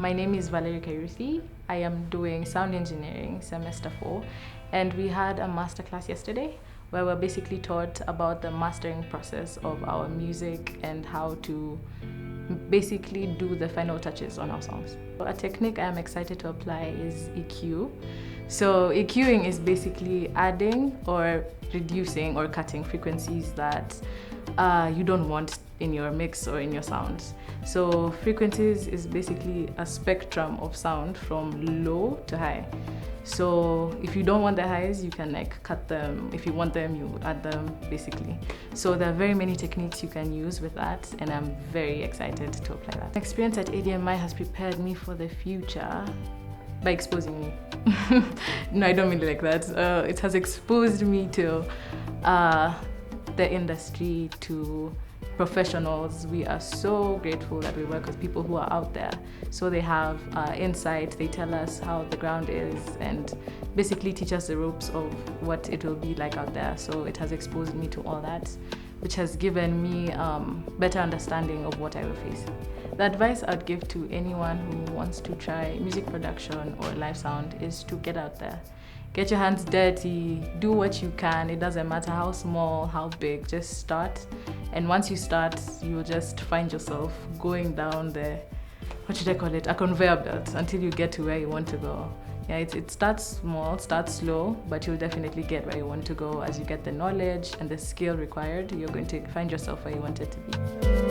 My name is Valerie Kariuthi. I am doing sound engineering semester 4, and we had a masterclass yesterday where we're basically taught about the mastering process of our music and how to basically do the final touches on our songs. A technique I am excited to apply is EQ. So EQing is basically adding or reducing or cutting frequencies that you don't want in your mix or in your sounds. So frequencies is basically a spectrum of sound from low to high. So if you don't want the highs, you can cut them. If you want them, you add them basically. So there are very many techniques you can use with that, and I'm very excited to apply that. Experience at ADMI has prepared me for the future by exposing me. No, I don't mean like that. It has exposed me to the industry, to professionals. We are so grateful that we work with people who are out there. So they have insight, they tell us how the ground is, and basically teach us the ropes of what it will be like out there. So it has exposed me to all that, which has given me better understanding of what I will face. The advice I'd give to anyone who wants to try music production or live sound is to get out there. Get your hands dirty, do what you can. It doesn't matter how small, how big, just start. And once you start, you'll just find yourself going down the, what should I call it, a conveyor belt until you get to where you want to go. Yeah, it starts small, starts slow, but you'll definitely get where you want to go. As you get the knowledge and the skill required, you're going to find yourself where you want it to be.